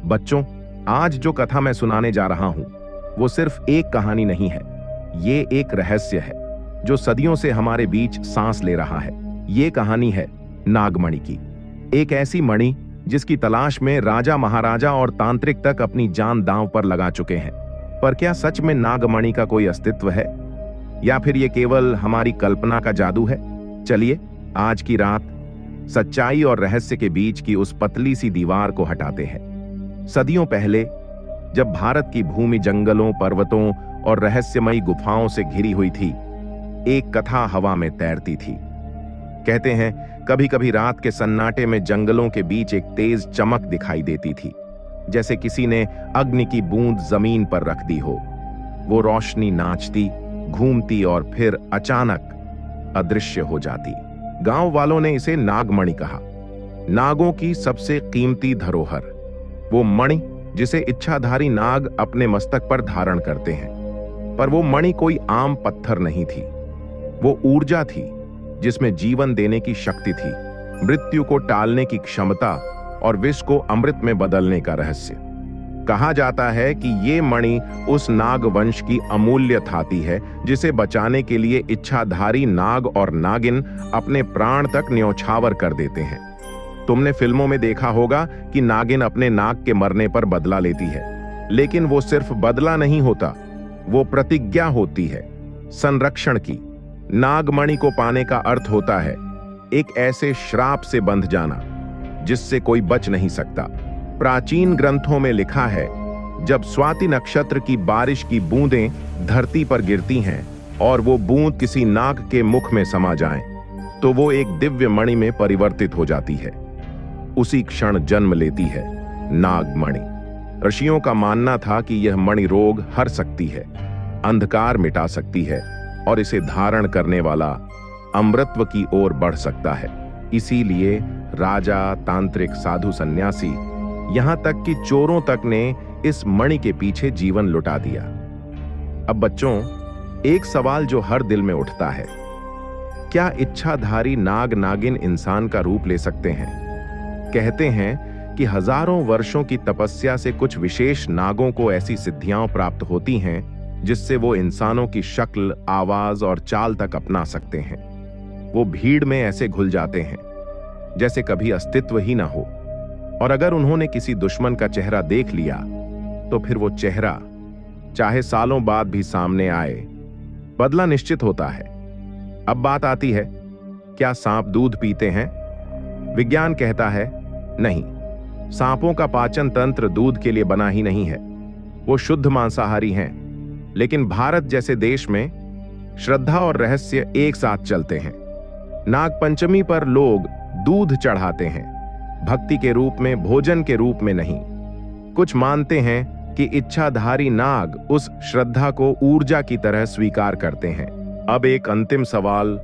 बच्चों, आज जो कथा मैं सुनाने जा रहा हूं वो सिर्फ एक कहानी नहीं है। ये एक रहस्य है जो सदियों से हमारे बीच सांस ले रहा है। ये कहानी है नागमणि की। एक ऐसी मणि जिसकी तलाश में राजा महाराजा और तांत्रिक तक अपनी जान दांव पर लगा चुके हैं। पर क्या सच में नागमणि का कोई अस्तित्व है या फिर ये केवल हमारी कल्पना का जादू है? चलिए आज की रात सच्चाई और रहस्य के बीच की उस पतली सी दीवार को हटाते हैं। सदियों पहले जब भारत की भूमि जंगलों, पर्वतों और रहस्यमयी गुफाओं से घिरी हुई थी, एक कथा हवा में तैरती थी। कहते हैं कभी कभी रात के सन्नाटे में जंगलों के बीच एक तेज चमक दिखाई देती थी, जैसे किसी ने अग्नि की बूंद जमीन पर रख दी हो। वो रोशनी नाचती, घूमती और फिर अचानक अदृश्य हो जाती। गांव वालों ने इसे नागमणि कहा, नागों की सबसे कीमती धरोहर। वो मणि जिसे इच्छाधारी नाग अपने मस्तक पर धारण करते हैं। पर वो मणि कोई आम पत्थर नहीं थी। वो ऊर्जा थी जिसमें जीवन देने की शक्ति थी, मृत्यु को टालने की क्षमता और विष को अमृत में बदलने का रहस्य। कहा जाता है कि ये मणि उस नाग वंश की अमूल्य थाती है जिसे बचाने के लिए इच्छाधारी नाग और नागिन अपने प्राण तक न्यौछावर कर देते हैं। तुमने फिल्मों में देखा होगा कि नागिन अपने नाग के मरने पर बदला लेती है, लेकिन वो सिर्फ बदला नहीं होता, वो प्रतिज्ञा होती है, संरक्षण की। नागमणि को पाने का अर्थ होता है एक ऐसे श्राप से बंध जाना जिससे कोई बच नहीं सकता। प्राचीन ग्रंथों में लिखा है, जब स्वाति नक्षत्र की बारिश की बूंदें धरती पर गिरती हैं और वो बूंद किसी नाग के मुख में समा जाएं, तो वो एक दिव्य मणि में परिवर्तित हो जाती है। उसी क्षण जन्म लेती है नागमणि। ऋषियों का मानना था कि यह मणि रोग हर सकती है, अंधकार मिटा सकती है और इसे धारण करने वाला अमृतत्व की ओर बढ़ सकता है। इसीलिए राजा, तांत्रिक, साधु, सन्यासी, यहां तक कि चोरों तक ने इस मणि के पीछे जीवन लुटा दिया। अब बच्चों, एक सवाल जो हर दिल में उठता है, क्या इच्छाधारी नाग नागिन इंसान का रूप ले सकते हैं? कहते हैं कि हजारों वर्षों की तपस्या से कुछ विशेष नागों को ऐसी सिद्धियां प्राप्त होती हैं जिससे वो इंसानों की शक्ल, आवाज और चाल तक अपना सकते हैं। वो भीड़ में ऐसे घुल जाते हैं जैसे कभी अस्तित्व ही ना हो, और अगर उन्होंने किसी दुश्मन का चेहरा देख लिया तो फिर वो चेहरा चाहे सालों बाद भी सामने आए, बदला निश्चित होता है। अब बात आती है, क्या सांप दूध पीते हैं? विज्ञान कहता है नहीं, सांपों का पाचन तंत्र दूध के लिए बना ही नहीं है, वो शुद्ध मांसाहारी हैं। लेकिन भारत जैसे देश में श्रद्धा और रहस्य एक साथ चलते हैं। नागपंचमी पर लोग दूध चढ़ाते हैं, भक्ति के रूप में, भोजन के रूप में नहीं। कुछ मानते हैं कि इच्छाधारी नाग उस श्रद्धा को ऊर्जा की तरह स्वीकार करते हैं। अब एक अंतिम सवाल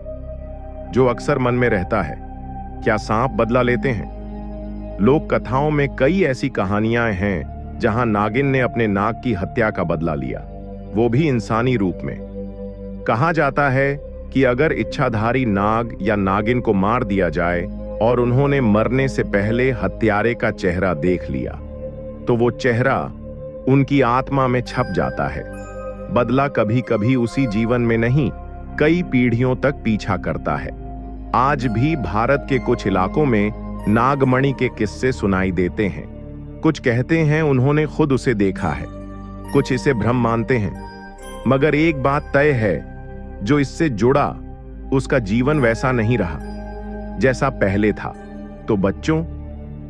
जो अक्सर मन में रहता है, क्या सांप बदला लेते हैं? लोक कथाओं में कई ऐसी कहानियां हैं जहां नागिन ने अपने नाग की हत्या का बदला लिया, वो भी इंसानी रूप में। कहा जाता है कि अगर इच्छाधारी नाग या नागिन को मार दिया जाए और उन्होंने मरने से पहले हत्यारे का चेहरा देख लिया, तो वो चेहरा उनकी आत्मा में छप जाता है। बदला कभी कभी उसी जीवन में नहीं, कई पीढ़ियों तक पीछा करता है। आज भी भारत के कुछ इलाकों में नागमणि के किस्से सुनाई देते हैं। कुछ कहते हैं उन्होंने खुद उसे देखा है, कुछ इसे भ्रम मानते हैं। मगर एक बात तय है, जो इससे जुड़ा उसका जीवन वैसा नहीं रहा जैसा पहले था। तो बच्चों,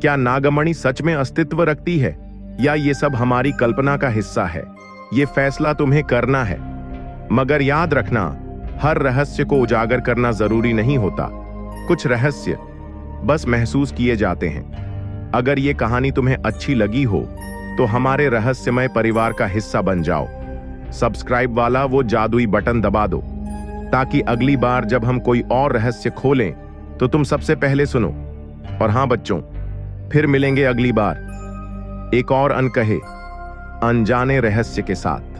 क्या नागमणि सच में अस्तित्व रखती है या ये सब हमारी कल्पना का हिस्सा है? ये फैसला तुम्हें करना है। मगर याद रखना, हर रहस्य को उजागर करना जरूरी नहीं होता। कुछ रहस्य बस महसूस किए जाते हैं। अगर ये कहानी तुम्हें अच्छी लगी हो तो हमारे रहस्यमय परिवार का हिस्सा बन जाओ। सब्सक्राइब वाला वो जादुई बटन दबा दो ताकि अगली बार जब हम कोई और रहस्य खोलें तो तुम सबसे पहले सुनो। और हां बच्चों, फिर मिलेंगे अगली बार एक और अनकहे अनजाने रहस्य के साथ।